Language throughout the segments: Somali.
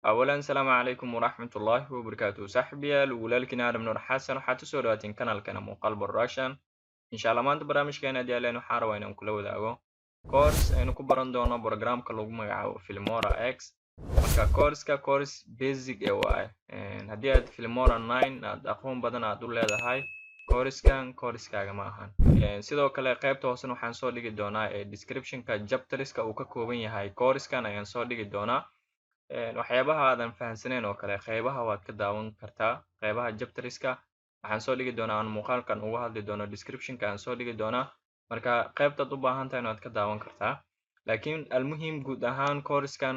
أولا السلام عليكم ورحمة الله وبركاته صاحبي ولكن أنا من حسن وحتى سوراتين كانال كان موقال براشان إن شاء الله ما أنت برامج كان دي لأنه حارة وين كل وذاقو كورس إنه كبران دونا برنامج كلو مجاو في المورا إكس marka course basic ee waaye haddii aad Filmora 9 aad aqoon badan aad u leedahay course-kaaga ma ahan sidoo kale qaybta hoose waxaan soo dhigi doonaa description-ka chapters-ka uu ka kooban yahay course-kan ayaan soo dhigi doonaa waxyaabaha aadan fahansaneyn oo kale qaybaha waad ka daawan kartaa qaybaha chapterska waxaan soo dhigi doonaa aan muuqaalkan uga hadli doono description-ka aan soo dhigi doonaa marka qaybtaad u baahan tahay inaad ka daawan kartaa laakiin almuhim guud ahaan course-kan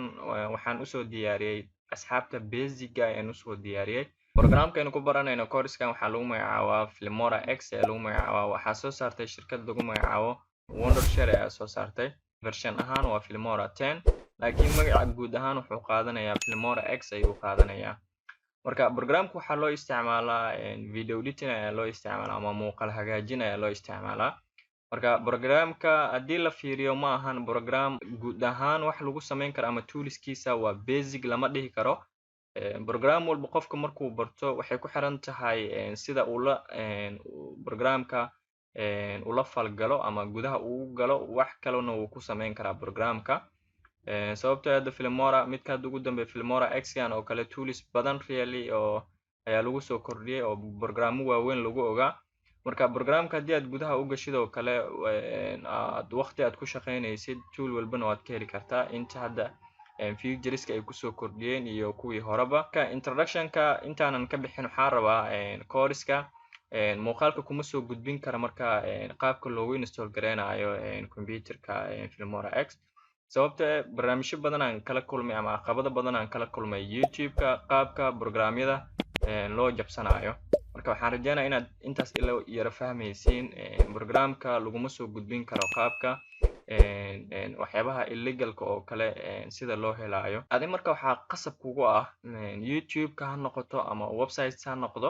waxaan usoo diyaariyey asxaabta basic-ga ayaan usoo diyaariyey programkaynu ku baranayno course-kan waxaa lagu magacaabaa Filmora X ee lagu magacaabaa waxaa soo saartay shirkad lagu magacaabo Wondershare ayaa soo saartay version ahaan waa Filmora 10 laakiin magaca guud ahaan wuxuu qaadanayaa Filmora X ayuu qaadanayaa marka programka waxaa loo isticmaalaa video editing ayaa loo isticmaalaa ama muuqaal hagaajin ayaa loo isticmaalaa marka programka haddii la fiiriyo ma ahan program guud ahaan wax lagu samayn karo ama toolskiisa waa basic lama dhihi karo program walba qofka markuu barto waxay ku xiran tahay sida uu la programka ula falgalo ama gudaha uu galo wax kalena uu ku samayn karaa programka sababtoo ah Filmora midka ugu dambeeya Filmora X-kan oo kale tools badan really oo ayaa lagu soo kordhiyay oo programmo waaweyn lagu ogaa marka programka haddii aad gudaha u gashid oo kale aad waqti aad ku shaqaynaysid tool walbana waad ka heli kartaa inta hadda featureska ay kusoo kordhiyeen iyo kuwii horeba introduction-ka intaanan ka bixin waxaan rabaa course-ka muuqaalka kuma soo gudbin kara marka qaabka loogu install gareynayo computer-ka Filmora X sababta barnaamijyo badan aan kala kulmay ama caqabado badan aan kala kulmay YouTube-ka qaabka programyada loo jabsanayo marka waxaan rajaynayaa inaad intaas ila yara fahmaysiin programka laguma soo gudbin karo qaabka waxyaabaha illegalka oo kale sida loo helayo adi marka waxaa qasab kugu ah YouTube-ka ha noqoto ama websites ha noqdo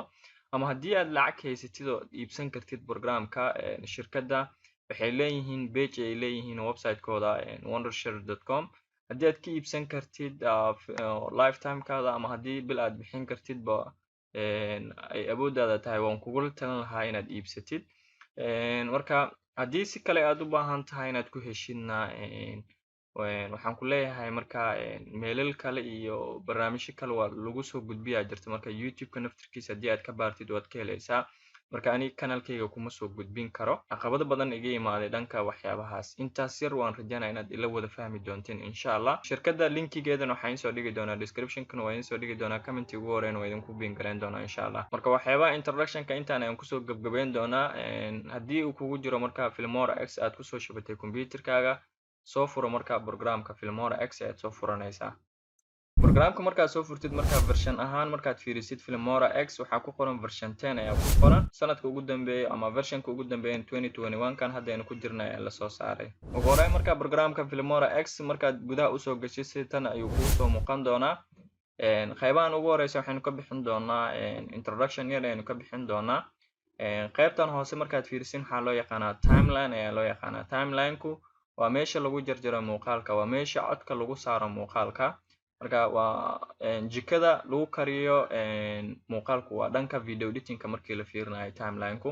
ama haddii aad lacag haysatid oo iibsan kartid programka shirkadda waxay leeyihiin page ay leeyihiin website-kooda wondershare.com haddii aad ka iibsan kartid lifetime-kaada ama haddii bil aad bixin kartidba ay awoodaada tahay waan kugula talin lahaa inaad iibsatid marka haddii si kale aad u baahan tahay inaad ku heshidna waxaan ku leeyahay marka meelal kale iyo barnaamijyo kale waa lagu soo gudbiyaa jirta marka YouTube-ka naftirkiisa haddii aad ka baartid waad ka helaysaa marka ani kanalkayga kuma soo gudbin karo caqabado badan iga imaaday dhanka waxyaabahaas intaas yar waan rajaynayaa inaad ila wada fahmi doontiin insha Allah shirkadda linkigeedana waxaan soo dhigi doonaa description-kana waa soo dhigi doonaa comment ugu horeyn waa idinku biin gareyn doonaa insha Allah marka waxyaabaha introduction-ka intaan aan kusoo gabagabeyn doonaa haddii uu kugu jiro marka Filmora X aad kusoo shubatay computer-kaaga soo furo marka programka Filmora X aad soo furanaysaa programka markaad soo furtid marka version ahaan markaad fiirisid Filmora X waxaa ku qoran version 10 ayaa ku qoran sanadka ugu dambeeyay ama version-ka ugu dambeeyay 2021 kan hadda aynu ku jirnay ayaa la soo saaray ugu horreyn marka programka Filmora X markaad gudaha u soo gashid sidan ayuu ku soo muuqan doonaa qaybahan ugu horeysa waxaynu ka bixin doonaa introduction yar aynu ka bixin doonaa qaybtan hoose markaad fiirisin waxaa loo yaqaanaa timeline ayaa loo yaqaanaa timeline-ku waa meesha lagu jarjaro muuqaalka waa meesha codka lagu saaro muuqaalka marka waa jikada lagu kariyo muuqaalku waa dhanka video editing-ka markii la fiirinayo timeline-ku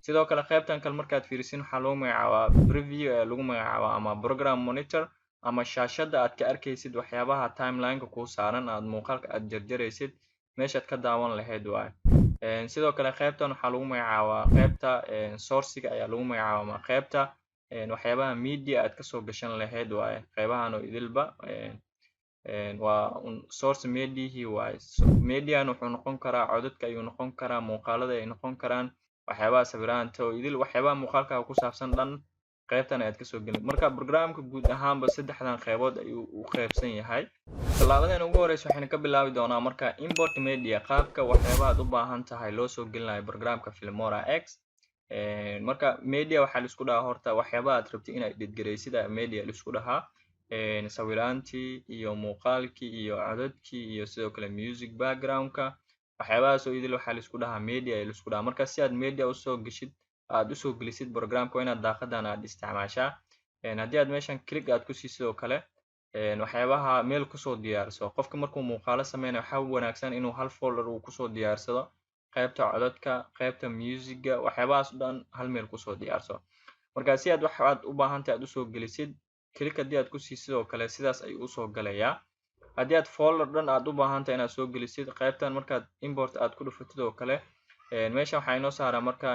sidoo kale qaybtan kale markaad fiirisin waxaa lagu magacaabaa preview ee lagu magacaabaa ama program monitor ama shaashada aad ka arkaysid waxyaabaha timeline-ka ku saaran aad muuqaalka aad jarjaraysid meeshaad ka daawan lahayd waaye sidoo kale qaybtan waxaa lagu magacaabaa qaybta source-ga ayaa lagu magacaabaa ama qaybta waxyaabaha media aad ka soo gashan lahayd waaye qaybahan oo idilba waa source media waaye median wuxuu noqon karaa codadka ayuu noqon karaa muuqaalada ay noqon karaan waxyaabaha sawiraanta oo idil waxyaabaha muuqaalka ku saabsan dhan qaybtan aad ka soo gelin marka programka guud ahaanba saddexdan qaybood ayuu u qaybsan yahay talaabadan ugu horeysa waxaynu ka bilaabi doonaa marka import media qaabka waxyaabaha aad u baahan tahay loo soo gelinayo programka Filmora X marka media waxaa la isku dhahaa horta waxyaabaha aad rabtid inaad editgareysid media la isku dhahaa sawiraantii iyo muuqaalkii iyo codadkii iyo sidoo kale music background-ka waxyaabahaas oo idil waxaa la isku dhahaa media la isku dhahaa marka si aad media u soo gashid aad u soo gelisid programka waa inaad daaqadan aad isticmaashaa haddii aad meeshan click aad ku siisid oo kale waxyaabaha meel kusoo diyaarso qofka markuu muuqaalo sameynayo waxa wanaagsan inuu hal folder uu kusoo diyaarsado qaybta codadka qaybta musiga waxyaabahaas dhan hal meel kusoo diyaarso marka si aad wax aad u baahantahay aad usoo gelisid click haddii aad ku siisid oo kale sidaas ayuu usoo galayaa haddii aad folder dhan aad u baahantahay inaad soo gelisid qaybtan markaad import aad ku dhufatid oo kale meeshan waxaa inoo saaran marka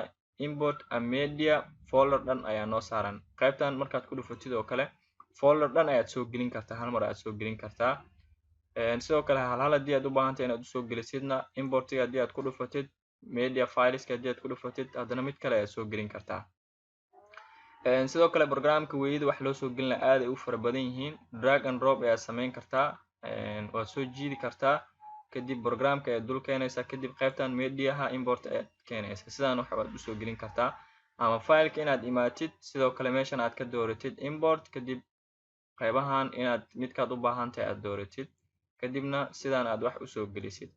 import a media folder dhan ayaa noo saaran qaybtan markaad ku dhufatid oo kale folder dhan ayaad soo gelin kartaa hal mar aad soo gelin kartaa sidoo kale hal haddii aad u baahantahay inaad usoo gelisidna importiga haddii aad ku dhufatid media fileska haddii aad ku dhufatid haddana mid kale ayaad soo gelin kartaa sidoo kale programka weeyida wax loo soo gelina aad ay u fara badan yihiin drag and drop ayaad samayn kartaa waad soo jiidi kartaa kadib programka ayaad dul keenaysaa kadib qaybtan mediaha import ayaad keenaysaa sidaan wax aad usoo gelin kartaa ama fileka inaad imaatid sidoo kale meeshan aad ka dooratid import kadib qaybahan inaad midkaad u baahantahay aad dooratid kadibna sidaan aad wax usoo gelisid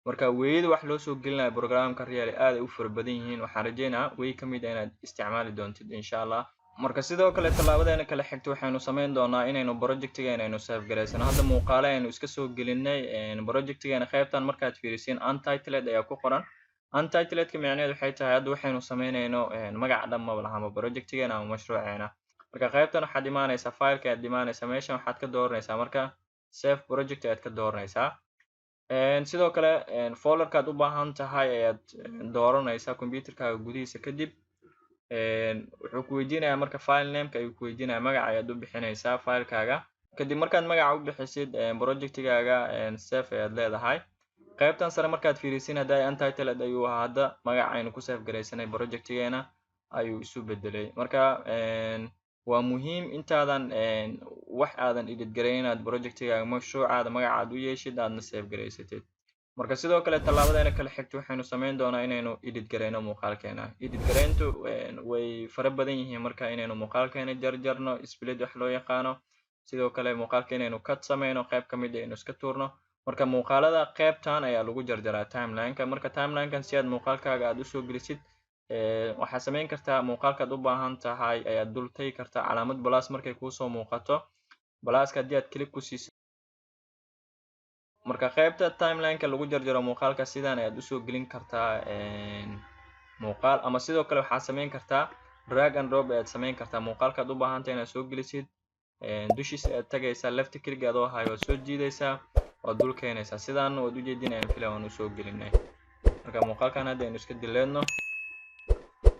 marka weeyida wax loo soo gelinayo programka Real aad ay u fara badan yihiin waxaan rajeynayaa way ka mid ah inaad isticmaali doontid insha Allah marka sidoo kale talaabadeena kala xigto waxaanu sameyn doonaa inaynu projectigeena aynu save gareysano hadda muuqaale aynu iska soo gelinay projectigeena qaybtan markaad fiirisin untitled ayaa ku qoran untitled ka macnaheedu waxay tahay hadda waxaynu sameynayno magac dhan ma laha projectigeena ama mashruuceena marka qaybtan waxaad imaanaysaa fileka aad imaanaysaa meeshan waxaad ka dooranaysaa marka save project ayaad ka dooranaysaa sidoo kale folderkaad u baahan tahay ayaad dooranaysaa computerkaaga gudihiisa kadib wuxuu ku weydiinayaa marka file nameka ayuu ku weydiinayaa magaca ayaad u bixinaysaa filekaaga kadib markaad magaca u bixisid projectigaaga save ayaad leedahay qaybtan sare markaad fiirisin hadda untitled ayuu ahaa hadda magaca aynu ku save gareysanay projectigeena ayuu isu bedelay marka waa muhiim intaadan wax aadan edit gareyn inaad projectigaaga mashruucaada magaca aad u yeeshid aadna save gareysatid marka sidoo kale talaabadeena kala xigto waxaynu sameyn doonaa inaynu edit gareyno muuqaalkeena edit gareyntu way fara badan yihiin marka inaynu muuqaalkeena jarjarno split wax loo yaqaano sidoo kale muuqaalka inaynu cut sameyno qayb ka mid ah inaynu iska tuurno marka muuqaalada qaybtan ayaa lagu jarjaraa timeline-ka marka timeline-kan si aad muuqaalkaaga aad usoo gelisid waxaad sameyn kartaa muuqaalkaad u baahan tahay ayaad dul tagi kartaa calaamad plus markay kuusoo muuqato pluska haddii aad click ku siisid marka qaybta timeline-ka lagu jarjaro muuqaalka sidaan ayaad usoo gelin kartaa muuqaal ama sidoo kale waxaad sameyn kartaa drag and drop ayaad sameyn kartaa muuqaalkaad u baahan tahay inaad soo gelisid dushiisa ayaad tagaysaa left click adoo hayo waad soo jiidaysaa waad dul keenaysaa sidaan waad u jeedinayaan filaa waan usoo gelinay marka muuqaalkan hadda aynu iska dileedno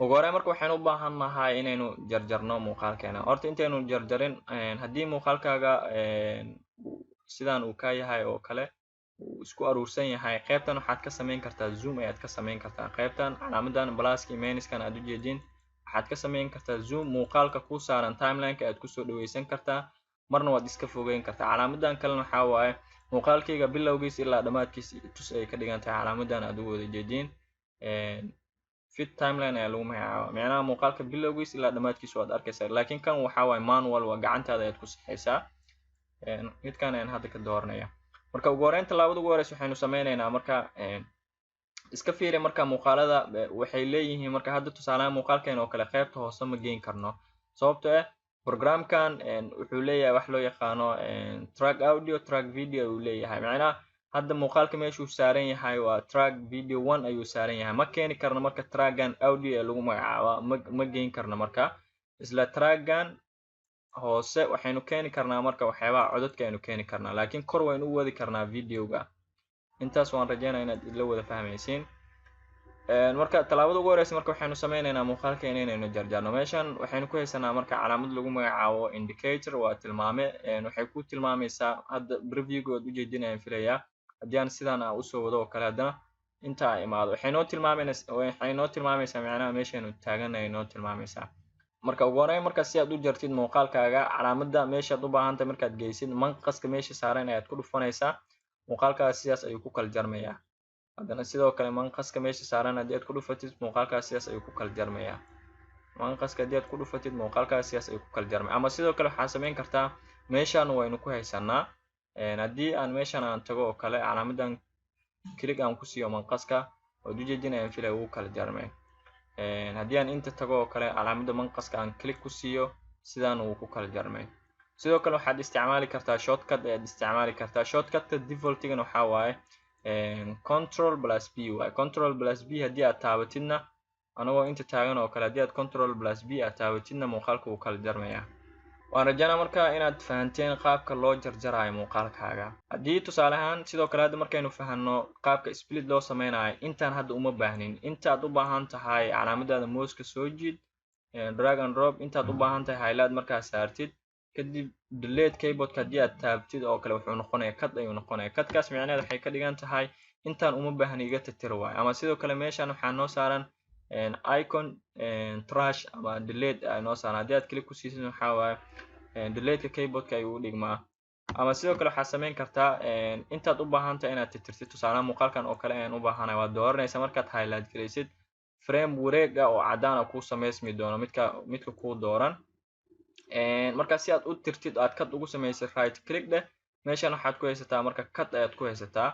ugu horreyn marka waxaynu u baahan nahay inaynu jarjarno muuqaalkeena horta intaynu jarjarin haddii muuqaalkaaga sidaan uu ka yahay oo kale uu isku aruursan yahay qaybtan waxaad ka sameyn kartaa zoom ayaad ka sameyn kartaa qaybtan calaamadan pluska minuskan aad u jeedin waxaad ka sameyn kartaa zoom muuqaalka ku saaran timeline-ka aad kusoo dhaweysan kartaa marna waad iska fogeyn kartaa calaamadan kalena waxaa waaye muuqaalkayga bilowgiisa ilaa dhammaadkiisa tus ay ka dhigan tahay calaamadan aad u wada jeedin fit timeline ayaa lagu magacaabaa macnaha muuqaalka bilowgiisa ilaa dhammaadkiisa waad arkaysaa laakiin kan waxaa waaye manual waa gacantaada ayaad ku saxaysaa midkan ayaan hadda ka dooranaya marka ugu horreyn tallaabada ugu horeysa waxaynu sameynaynaa marka iska fiiri marka muuqaalada waxay leeyihiin marka hadda tusaalahaan muuqaalkeena oo kale qaybta hoose ma geyn karno sababtoo ah programkan wuxuu leeyahay wax loo yaqaano track audio track video uu leeyahay macnaha hadda muuqaalka meeshuu saaran yahay waa track video 1 ayuu saaran yahay ma keeni karno marka trackan audio ee lagu magacaabo ma geyn karno marka isla trackan hoose waxaynu keeni karnaa marka waxyaabaha codadka aynu keeni karnaa laakiin kor waynu u wadi karnaa videoga intaas waan rajeynayaa inaad ila wada fahmaysiin marka talaabada ugu horeysa marka waxaynu sameynaynaa muuqaalkeena inaynu jarjarno meeshan waxaynu ku haysanaa marka calaamad lagu magacaabo indicator waa tilmaame waxay ku tilmaamaysaa hadda previewgood u jeedinayaan filayaa haddii aan sidaan usoo wado oo kale haddana inta ay imaado waxay noo tilmaamaysaa macnaha meeshaynu taaganahay noo tilmaamaysaa marka ugu horreyn marka si aad u jartid muuqaalkaaga calaamada meeshaad u baahantahay markaad geysid manqaska meesha saaran ayaad ku dhufanaysaa muuqaalkaas sidaas ayuu ku kala jarmayaa haddana sidoo kale manqaska meesha saaran haddii aad ku dhufatid muuqaalkaas sidaas ayuu ku kala jarmayaa manqaska haddii aad ku dhufatid muuqaalkaas sidaas ayuu ku kala jarmaya ama sidoo kale waxaad sameyn kartaa meeshan waynu ku haysanaa haddii aan meeshan aan tago oo kale calaamadan click aan ku siiyo manqaska waad u jeedinayaan filay uu kala jarmay haddii aan inta tago oo kale calaamada manqaska aan click ku siiyo sidaan uu ku kala jarmay sidoo kale waxaad isticmaali kartaa shortcut ayaad isticmaali kartaa. Shortcutka defaultigana waxaa waaye control plus b waaye. Control plus b haddii aad taabatidna anagoo inta taagan oo kale haddii aad control plus b aad taabatidna muuqaalka wuu kala jarmayaa. waan rajaynaa marka inaad fahanteen qaabka loo jarjarayo muuqaalkaaga. haddii tusaale ahaan sidoo kale hadda markaynu fahanno qaabka split loo sameynayo, intaan hadda uma baahnin. intaad u baahan tahay calaamadaada mouseka soo jiid, drag and drop. intaad u baahan tahay highlight markaad saartid kadib delete keyboardka haddii aad taabtid oo kale wuxuu noqonayaa cut ayuu noqonayaa. cutkaas micnaheedu waxay ka dhigan tahay intaan uma baahni iga tirtir waayo. ama sidoo kale meeshan waxaa noo saaran icon trash ama delete ay noo saaran. haddii aad click ku siisid waxaa waaye deleteka keyboardka ayuu u dhigmaa. ama sidoo kale waxaad samayn kartaa intaad u baahan tahay inaad tirtirtid. tusaale muuqaalkan oo kale ayaan u baahanahay, waad dooranaysaa markaad highlight garaysid frame wareega oo cadaan ah kuu samaysmi doono midka kuu dooran. marka si aad u tirtid aad cut ugu samaysid right click dheh, meeshan waxaad ku haysataa marka cut ayaad ku haysataa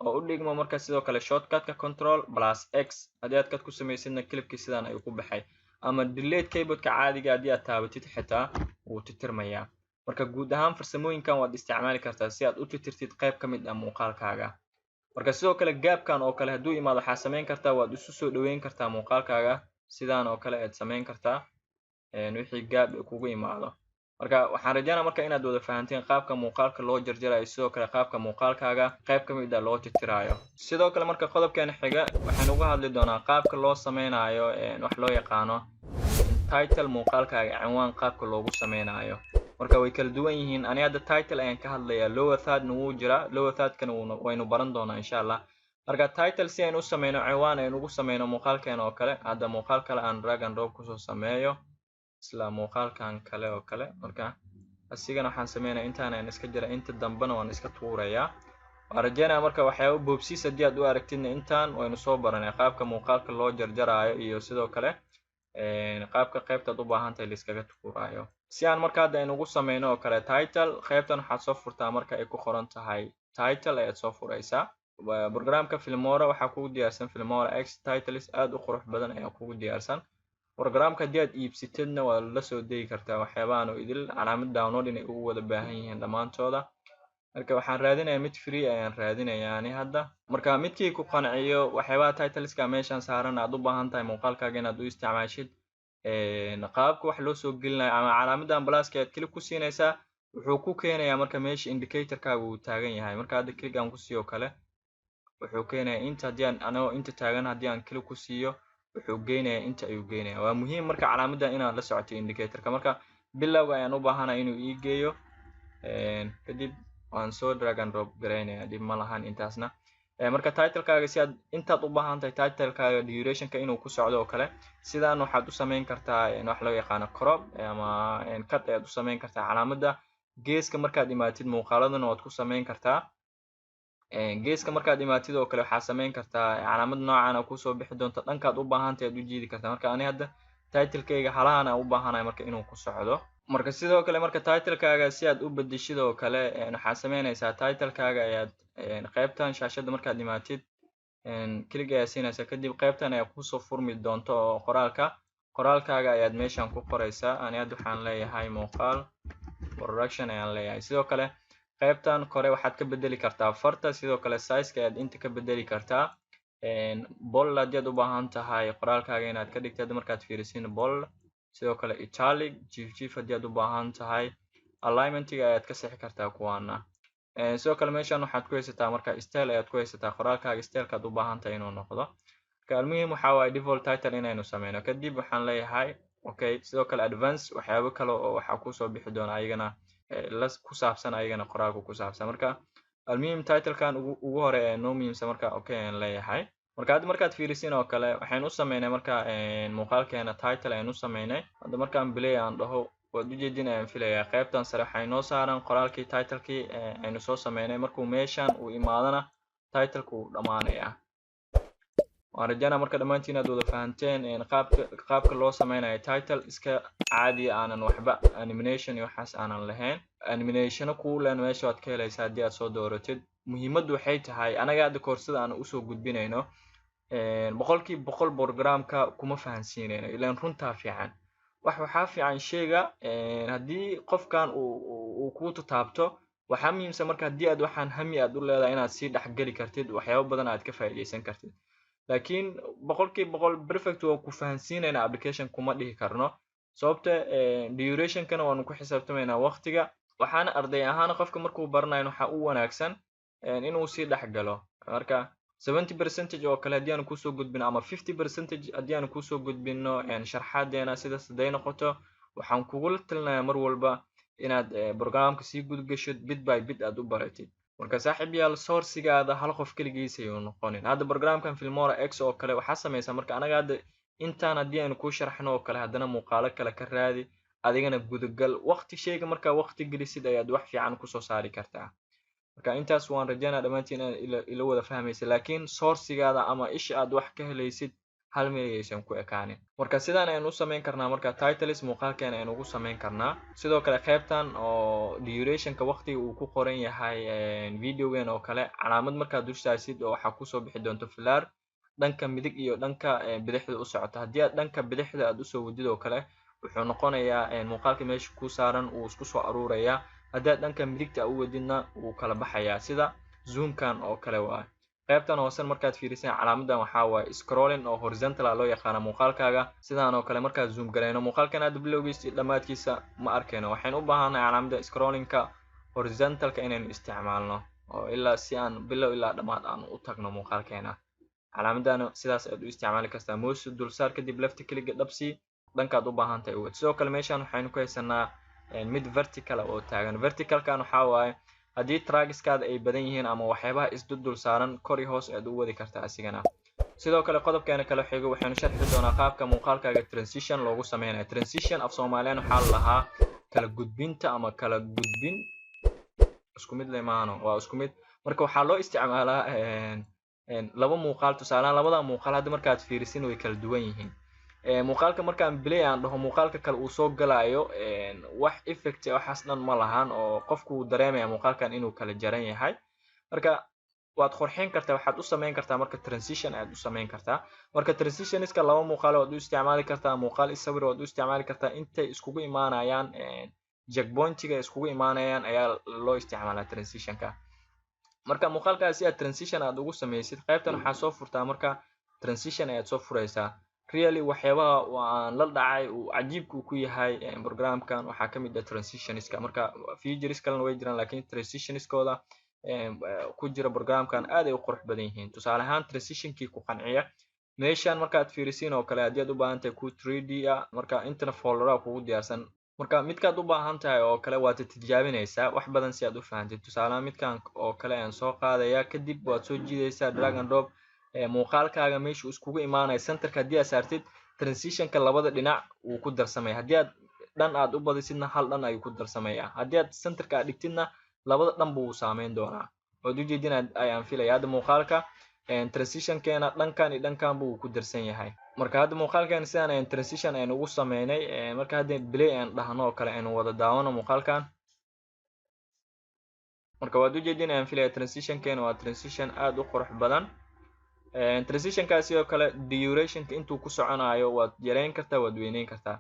oo u dhigmo marka sidoo kale shortcutka control plus x. haddii aad cut ku samaysidna clipkii sidaan ayuu ku baxay. ama delete keyboardka caadiga haddii aad taabatid xitaa wuu tirtirmayaa. marka guud ahaan farsamooyinkan waad isticmaali kartaa si aad u tirtirtid qayb ka mid ah muuqaalkaaga. marka sidoo kale gaabkan oo kale hadduu imaado waxaad samayn kartaa, waad isu soo dhaweyn kartaa muuqaalkaaga sidaan oo kale aad samayn kartaa wixii gaab kugu imaado. marka waxaan rajaynaa marka inaad wada fahanteen qaabka muuqaalka loo jarjarayo, sidoo kale qaabka muuqaalkaaga qayb ka mid ah loo tirtirayo. sidoo kale marka qodobkeena xiga waxaan uga hadli doonaa qaabka loo sameynayo wax loo yaqaano title muuqaalkaaga, cinwaan qaabka loogu sameynayo. marka way kala duwan yihiin. ani hadda title ayaan ka hadlayaa, lower thirdna wuu jiraa, lower thirdkana waynu baran doonaa insha allah. marka title si aynu u sameyno cinwaan aynu ugu sameyno muuqaalkeena oo kale, hadda muuqaal kale aan drag and drop kusoo sameeyo isla muuqaalkan kale oo kale. marka asigana waxaan sameynaya intaan aan iska jira, inta dambena waan iska tuurayaa. waan rajaynaya marka waxyaabo boobsiis haddii aad u aragtidna intaan waynu soo baranay qaabka muuqaalka loo jarjarayo iyo sidoo kale qaabka qaybtaad u baahan tahay liskaga tuurayo. si aan marka hadda aynu ugu sameyno oo kale title, qaybtan waxaad soo furtaa marka ay ku qoran tahay title ayaad soo furaysaa. programka Filmora waxaa kugu diyaarsan Filmora X titles aad u qurux badan ayaa kugu diyaarsan. programka haddii aad iibsatidna waa la soo degi kartaa waxyaabahan oo idil calaamad download inay ugu wada baahan yihiin dhammaantooda. marka waxaan raadinayaa mid free ayaan raadinayaa ani hadda. marka midkii ku qanciyo waxyaabaha titleska meeshan saaran aad u baahan tahay muuqaalkaaga inaad u isticmaashid qaabka wax loo soo gelinayo ama calaamadan pluska aad click ku siinaysaa, wuxuu ku keenayaa marka meesha indicatorkaaga uu taagan yahay. marka hadda click aan ku siiyo kale wuxuu keenayaa inta, haddii aan anagoo inta taagan haddii aan click ku siiyo wuxuu geynayaa inta ayuu geynayaa. waa muhiim marka calaamadan inaad la socoto indicatorka. marka bilowga ayaan u baahanahay inuu ii geeyo, kadib waan soo drag and drop gareynayaa, dib ma lahan intaasna. marka titlekaaga si aad intaad u baahan tahay titlekaaga durationka inuu ku socdo oo kale, sidaan waxaad u samayn kartaa wax loo yaqaano crop ama cut ayaad u samayn kartaa. calaamada geeska markaad imaatid muuqaaladana waad ku samayn kartaa. geeska markaad imaatid oo kale waxaad samayn kartaa calaamad noocan oo kusoo bixi doonta dhankaad u baahan tahay aad u jiidi kartaa. marka ani hadda titlekayga halahan aan u baahanahay marka inuu ku socdo. marka sidoo kale marka titlekaaga si aad u bedeshid oo kale waxaad samaynaysaa titlekaaga ayaad qaybtan shaashada markaad imaatid click ayaad siinaysaa, kadib qaybtan ayaa kusoo furmi doonto oo qoraalkaaga ayaad meeshan ku qoraysaa. ani hadda waxaan leeyahay muuqaal production ayaan leeyahay. sidoo kale qaybtan kore waxaad ka bedeli kartaa farta, sidoo kale sizeka ayaad inta ka bedeli kartaa. bold haddii aad u baahan tahay qoraalkaaga inaad ka dhigtid markaad fiirisin bold. sidoo kale italic, jiif haddii aad u baahan tahay. alignmentiga ayaad ka sixi kartaa kuwaana. sidoo kale meeshan waxaad ku haysataa marka style ayaad ku haysataa qoraalkaaga styleka aad u baahan tahay inuu noqdo. marka almuhim waxaa waaye default title inaynu sameyno. kadib waxaan leeyahay okay. sidoo kale advance waxyaabo kale oo waxaa kusoo bixi doona ayagana ku saabsan ayagana qoraalka ku saabsan. marka almuhim titlekan ugu hore ee noo muhiimsan marka okay ayaan leeyahay. marka hadda markaad fiirisin oo kale waxaynu u sameynay marka muuqaalkeena title ayaan u sameynay. hadda markaan play aan dhaho waad u jeedin ayaan filayaa qaybtan sare waxay noo saaran qoraalkii titlekii aynu soo sameynay. markuu meeshan uu imaadana titleka uu dhamaanayaa. waan rajaynaa marka dhammaantiin aad wada fahanteen qaabka loo sameynayo title iska caadi aanan waxba animation iyo waxaas aanan lahayn. animationa kuulen meesha waad ka helaysaa haddii aad soo dooratid. muhiimaddu waxay tahay anaga hadda koorsada aan usoo gudbinayno 100% programka kuma fahansiinayno ilaan runtaa fiican. waxaa fiican sheyga haddii qofkan uu ku taabto waxaa muhiimsan marka haddii aad waxaan hami aad u leedahay inaad sii dhexgeli kartid waxyaabo badan aad ka faa'iideysan kartid laakiin boqolkiiba boqol perfect waa ku fahansiinaynaa application kuma dhihi karno sababta durationkana waanu ku xisaabtamaynaa waqtiga waxaana arday ahaan qofka markuu baranayo waxaa u wanaagsan inuu sii dhexgalo marka 70% oo kale haddii aan kusoo gudbino ama 50% haddii aan kusoo gudbino sharxaadeena sidaas haday noqoto waxaan kugula talinayaa mar walba inaad programka sii gudgashid bit by bit aad u baratid marka saaxiib yaal sourcigaada hal qof kaligiis ayuu noqonin hadda programkan Filmora X oo kale waxaa samaysaa marka anaga hadda intaan haddii aan ku sharxno oo kale haddana muuqaalo kale ka raadi adigana gudagal waqti sheyga markaa waqti gelisid ayaad wax fiican kusoo saari kartaa marka intaas waan rajaynaa dhammaantiin inaad ila wada fahmaysa laakiin sourcigaada ama isha aad wax ka helaysid hal meel aysan ku ekaanin marka sidaan ayaan u samayn karnaa marka titles muuqaalkeena ayaan ugu samayn karnaa sidoo kale qaybtan oo durationka waqtiga uu ku qoran yahay videogan oo kale calaamad markaad dulsaasid oo waxaa kusoo bixi doonto filaar dhanka midig iyo dhanka bidixda u socota haddii aad dhanka bidixda aad usoo wadid oo kale wuxuu noqonayaa muuqaalka meesha ku saaran uu isku soo aruurayaa haddaad dhanka midigta u wadidna wuu kala baxayaa sida zoomkan oo kale waa qaybtan hoosan markaad fiirisaan calaamadan waxaa waaye scrolling oo horizontal loo yaqaano muuqaalkaaga sidaan oo kale markaad zoom gareyno muuqaalkan aad bilowgiisa iyo dhammaadkiisa ma arkayno waxaan u baahanahay calaamada scrollingka horizontalka inaynu isticmaalno oo ilaa si aan bilow ilaa dhammaad aan u tagno muuqaalkeena calaamadana sidaas aad u isticmaali kartaa mouse dulsaar kadib left click dhabsi dhankaad u baahan tahay uwad sidoo kale meeshan waxaynu ku haysanaa mid vertical oo taagan verticalkan waxaa waaye haddii trackiskaada ay badan yihiin ama waxyaabaha isdul saaran kor iyo hoos aad u wadi kartaa asigana sidoo kale qodobkeena kale xigo waxaynu sharxi doonaa qaabka muuqaalkaaga transition loogu sameynayo transition af Soomaaliyan waxaa la lahaa kala gudbinta ama kala gudbin isku mid leemaano waa isku mid marka waxaa loo isticmaalaa laba muuqaal tusaale labada muuqaal hadda markaad fiirisin way kala duwan yihiin muuqaalka markaan play aan dhaho muuqaalka kale uu soo galayo wax effect waxaas dhan ma lahan oo qofku uu dareemaya muuqaalkan inuu kala jaran yahay marka waad qurxin kartaa waxaad u sameyn kartaa marka transition aad u sameyn kartaa marka transitioniska laba muuqaal waad u isticmaali kartaa muuqaal isawir waad u isticmaali kartaa intay iskugu imaanayaan checkpointiga iskugu imaanayaan ayaa loo isticmaalaa transitionka marka muuqaalkaas si aad transition aad ugu sameysid qaybtan waxaa soo furtaa marka transition ayaad soo furaysaa really waxyaabaha aan la dhacay uu cajiibku ku yahay programkan waxaa ka mid ah transitioniska marka features kalena way jiraan laakiin transitioniskooda ku jira programkan aad ay u qurux badan yihiin tusaale ahaan transitionkii ku qanciya meeshan markaad fiirisiin oo kale haddii aad u baahan tahay ku 3D ah marka intana folder kugu diyaarsan marka midkaad u baahan tahay oo kale waad tijaabinaysaa wax badan si aad u fahantid tusaale midkan oo kale aan soo qaadaya kadib waad soo jiidaysaa drag and drop muuqaalkaaga meesha iskugu imaanaya centerka haddii aad saartid transitionka labada dhinac wuu ku darsamaya haddii aad dhan aad u badisidna hal dhan ayuu ku darsamaya haddii aad centerka aad dhigtidna labada dhan buu saameyn doonaa waad u jeedin ayaan filaya hadda muuqaalka transitionkeena dhankan iyo dhankan buu ku darsan yahay marka hadda muuqaalkan sidaan ayaan transition ayaan ugu sameynay marka hadda play aan dhahno oo kale aynu wada daawano muuqaalkan marka waad u jeedin ayaan filaya transitionkeena waa transition aad u qurux badan transitionkaas sidoo kale durationka intuu ku soconayo waad yareyn kartaa waad weyneyn kartaa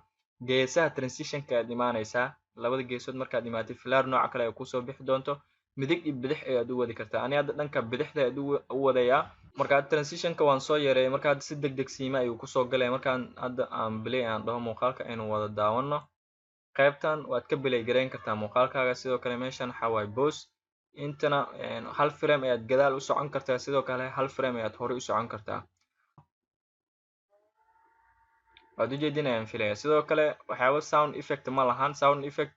geesaha transitionka aad imaanaysaa labada geesood markaad imaatid filaar nooca kale ay kusoo bixi doonto midig iyo bidix ayaad u wadi kartaa ani hadda dhanka bidixda aad u wadayaa marka transitionka waan soo yareeyay marka hadda si degdeg siima ayuu kusoo galaya markaan hadda aan play aan dhaho muuqaalka aynu wada daawano qaybtan waad ka play gareyn kartaa muuqaalkaaga sidoo kale meeshan waxaa waaye pause intana hal frame ayaad gadaal u socon kartaa sidoo kale hal frame ayaad hore u socon kartaa waad u jeedinayaan filaya sidoo kale waxyaabo sound effect ma lahan sound effect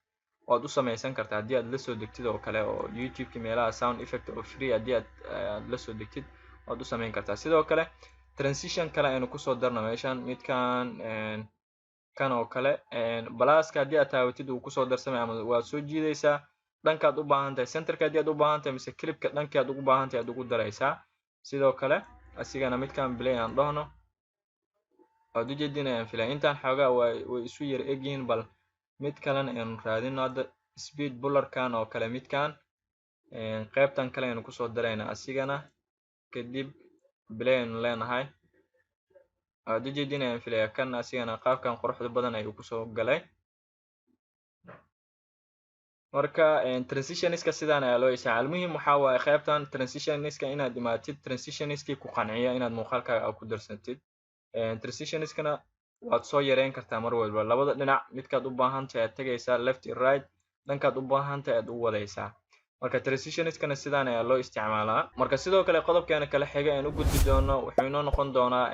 waad u sameysan kartaa haddii aad la soo degtid oo kale oo youtube-ka meelaha sound effect oo free haddii aad la soo degtid waad u sameyn kartaa sidoo kale transition kale aynu kusoo darno meeshan midkan kan oo kale balaaska haddii aad taawatid uu kusoo darsamay ama waad soo jiidaysaa dhankaad u baahan tahay centerka haddii aad u baahan tahay mise clipka dhankii aad ugu baahan tahay aad ugu daraysaa sidoo kale asigana midkan play aan dhahno waad u jeedinayaan filaya intaan xoogaa way isu yar egyihiin bal mid kalena aynu raadino hadda speed bullarkan oo kale midkan qaybtan kale aynu kusoo daraynaa asigana kadib play aynu leenahay aad ujeedin ayaan filaya kan asigana qaabkan quruxda badan ayuu kusoo galay. marka transitionska sidaan ayaa loo isticmaala. Muhiim waxaa waaye qaybtan transitionska inaad imaatid transitionskii ku qanciya inaad muuqaalkaaga ku darsatid. transitionskana waad soo yareyn kartaa mar walba labada dhinac midkaad u baahan tahay aad tagaysaa left iyo right, dhankaad u baahan tahay aad u wadaysaa. marka transitionskana sidaan ayaa loo isticmaalaa. marka sidoo kale qodobkeena kala xiga aan u gudbi doono wuxuu inoo noqon doonaa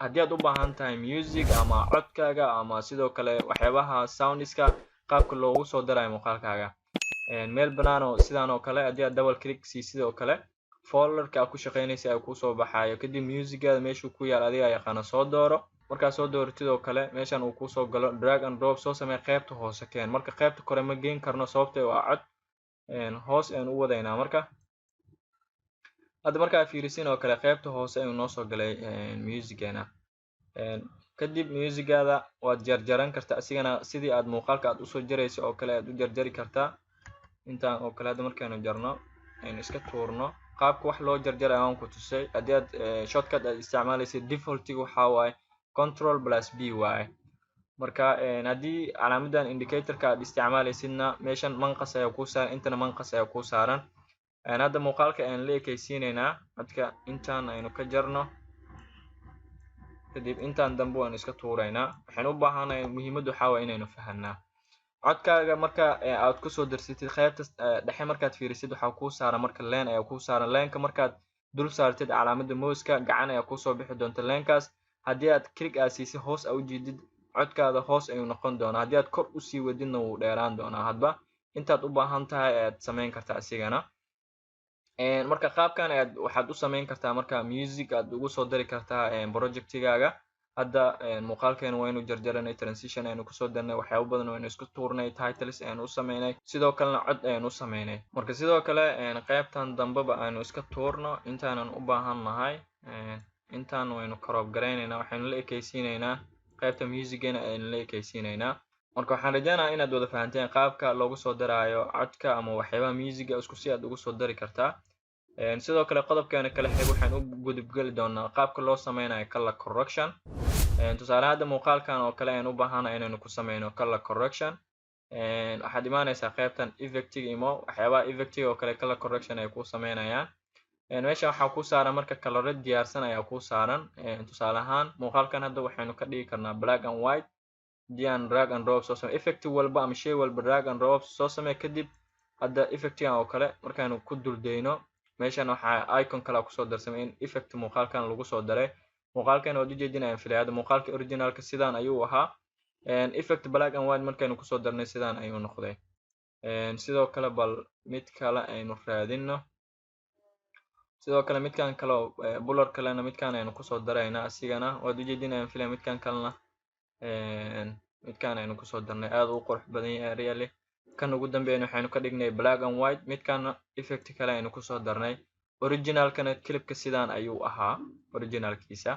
haddii aad u baahan tahay music ama codkaaga ama sidoo kale waxyaabaha soundska qaabka loogu soo darayo muuqaalkaaga. meel banaan oo sidaan oo kale haddii aad double click siisid oo kale folderka aad ku shaqeynaysa ay kusoo baxaayo, kadib musicgaada meeshuu ku yaal adiga yaqaana soo dooro. markaad soo dooratid oo kale meeshan uu kusoo galo drag and drop soo samee qaybta hoose keen. marka qaybta kore ma geyn karno sababtoo waa cod hoos aan u wadaynaa. marka hadda markaa fiirisin oo kale qaybta hoose ayuu noo soo galay musicgeena. kadib musicgaada waad jarjaran kartaa asigana sidii aad muuqaalka aad usoo jarayso oo kale aad u jarjari kartaa. intaan oo kale hadda markaanu jarno aynu iska tuurno qaabka wax loo jarjaray aan ku tusay. haddii aad shortcut aad isticmaalaysid defaultiga waxaa waaye Ctrl+B waaye. marka haddii calaamadan indicatorka aad isticmaalaysidna meeshan manqas ayaa kuu saaran, intana manqas ayaa kuu saaran. hadda muuqaalka aan la ekaysiinaynaa codka intaan aynu ka jarno, kadib intaan dambe waanu iska tuuraynaa. waxaan u baahanahay muhiimaddu waxaa waaye inaynu fahanaa codkaaga marka aad kusoo darsatid qaybta dhexe markaad fiirisid waxaa kuu saaran marka leen ayaa kuu saaran. leenka markaad dul saartid calaamada mooska gacan ayaa kusoo bixi doonta leenkaas. haddii aad click aad siisid hoos u jiidid codkaada hoos ayuu noqon doonaa. haddii aad kor usii wadidna wuu dheeraan doonaa. hadba intaad u baahan tahay ayaad samayn kartaa asigana. marka qaabkan ayaad waxaad u samayn kartaa marka music aad ugu soo dari kartaa projectigaaga. hadda muuqaalkeena waynu jarjaranay, transition aynu kusoo darnay, waxyaabo badan waynu isku tuurnay, titles aynu u sameynay, sidoo kalena cod aynu u sameynay. marka sidoo kale qaybtan dambeba aynu iska tuurno intaanan u baahan nahay. intaan waynu crop garaynaynaa, waxaynu la ekaysiinaynaa qaybta musicgeena aynu la ekaysiinaynaa. marka waxaan rajaynayaa inaad wada fahanteen qaabka loogu soo daraayo codka ama waxyaabaha musica isku si aad ugu soo dari kartaa. sidoo kale qodobkeena kala xig waxaan u gudubgeli doonaa qaabka loo sameynayo color correction. tusaale hadda muuqaalkan oo kale ayaan u baahanahay inaynu ku sameyno color correction. waxaad imaanaysaa qaybtan effectiga imo, waxyaabaha effectiga oo kale color correction ay ku sameynayaan. meesha waxaa ku saaran marka colorad diyaarsan ayaa ku saaran. tusaale ahaan muuqaalkan hadda waxaynu ka dhigi karnaa black and white. haddii aan drag and drop soo samey effect walba ama shay walba drag and drop soo samey, kadib hadda effectigan oo kale markaanu ku duldeyno meeshan waxaa icon kale kusoo darsamay in effect muuqaalkan lagu soo daray. muuqaalkan waad ujeedin ayaan filaya hadda muuqaalka originalka sidaan ayuu ahaa. effect black and white markaynu kusoo darnay sidaan ayuu noqday. sidoo kale bal mid kale aynu raadino. sidoo kale midkan kale bular kalena midkan aynu kusoo daraynaa asigana waad ujeedin ayaan filaya midkan kalena midkan aynu kusoo darnay aad u qurux badan yahay really. kan ugu dambeeyna waxaynu ka dhignay black and white, midkana effect kale aynu kusoo darnay. originalkana clipka sidaan ayuu ahaa originalkiisa.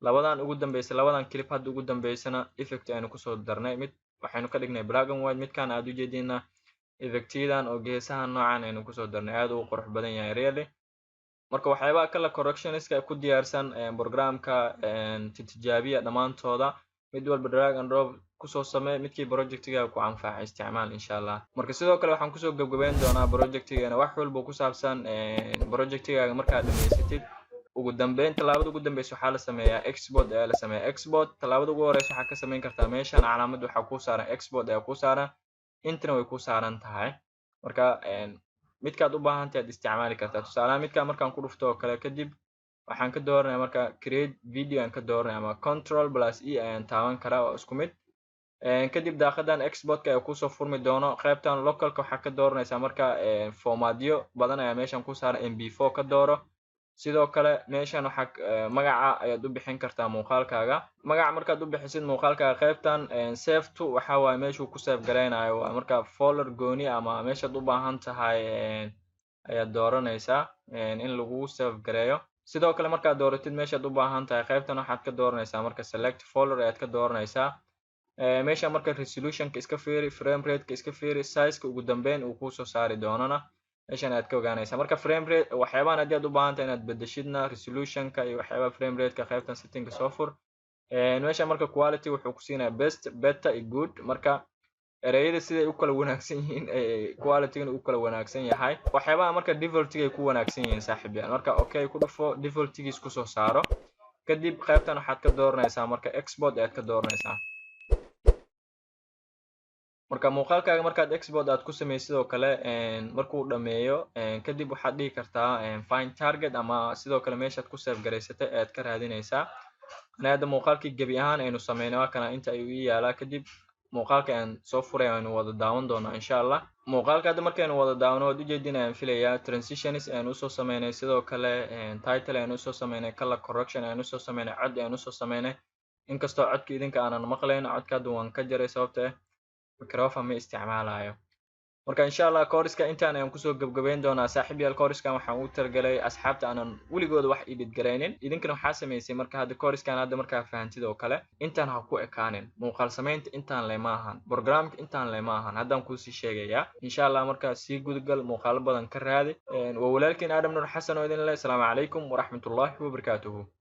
labadan ugu dambeysay labadan clip hadda ugu dambeysana effect aynu kusoo darnay. mid waxaynu ka dhignay black and white, midkan aad ujeedina effectidan oo geesaha noocan aynu kusoo darnay aad u qurux badan yahay really. marka waxyaabaha color correctionska ku diyaarsan programka tijaabiya dhamaantooda mid walba drag and drop kusoo samee midkii projectiga ku anfaca isticmaal insha Allah. marka sidoo kale waxaan kusoo gabagabeyn doonaa projectigeena wax walba ku saabsan projectigaaga markaad dhameysatid. ugu dambeyn talaabada ugu dambeysa waxaa la sameeyaa export ayaa la sameeyaa. export talaabada ugu horeysa waxaa ka sameyn kartaa meeshan calaamad waxaa ku saaran export ayaa ku saaran, intana way ku saaran tahay. marka midkaad u baahan tahay aad isticmaali kartaa. tusaalaha midkaan markaan ku dhufto oo kale kadib waxaan ka dooranayaa marka create video aan ka dooranaya ama Ctrl+E ayaan taaban karaa oo isku mid. kadib daaqadan exportka ayaa kusoo furmi doono. qaybtan localka waxaa ka dooranaysaa marka formatyo badan ayaa meeshan ku saaran, mp4 ka dooro. sidoo kale meeshan waxaa magaca ayaad u bixin kartaa muuqaalkaaga. magaca markaad u bixisid muuqaalkaaga qaybtan save to waxaa waaye meeshuu ku save garaynayo waa marka folder gooni ama meeshaad u baahan tahay ayaad dooranaysaa in lagu save gareeyo. sidoo kale markaad dooratid meeshaad u baahan tahay qaybtan waxaad ka dooranaysaa marka select folder ayaad ka dooranaysaa. meesha marka resolutionka iska fiiri, frame rate iska fiiri, size-ka ugu dambeyn uu ku soo saari doonana meeshan aad ka ogaanaysaa. marka frame rate waxyaabahan haddii aad u baahan tahay inaad bedeshidna resolutionka iyo waxyaabaha frame rate-ka qaybtan setting soo fur. meesha marka quality wuxuu ku siinaya best, better iyo good. Marka ereyada siday u kala wanaagsan yihiin quality-gana u kala wanaagsan yahay. Waxyaabaha marka default-ga ku wanaagsan yihiin saaxiibayaal. Marka okay ku dhufo default-giis ku soo saaro. Kadib qaybtan waxaad ka dooranaysaa marka export aad ka dooranaysaa. marka muuqaalkaaga markaad export aad ku samaysid sidoo kale markuu dhameeyo kadib waxaad dhihi kartaa find target ama sidoo kale meeshaad ku save garaysatay aad ka raadinaysaa. Ana hadda muuqaalkii gebi ahaan aynu sameynay waa kana inta ayuu ii yaalaa. Kadib muuqaalka aan soo furay aynu wada daawan doonaa insha Allah. muuqaalka hadda markaynu wada daawano waad ujeedin ayaan filayaa transitions ayaan usoo sameynay, sidoo kale title ayaan usoo sameynay, color correction ayaan usoo sameynay, cod ayaan usoo sameynay. inkastoo codka idinka aanan maqlayn, codka hadda waan ka jaray sababta microphone ma isticmaalayo. marka insha Allah course-ka intaan ayaan kusoo gabagabeyn doonaa saaxiibayaal. course-kan waxaan ugu talagalay asxaabta aanan weligooda wax edit garaynin. idinkana waxaa samaysay marka hadda course-kan hadda markaa fahantid oo kale intaan ha ku ekaanin. muuqaal samaynta intaan le maahan, programka intaan le maahan, haddaan kuusii sheegayaa insha Allah. markaa sii gudagal, muuqaalo badan ka raadi. waa walaalkiin Adam Nur Xasan oo idin leh. Asalaamu calaykum waraxmatullaahi wabarakaatuhu.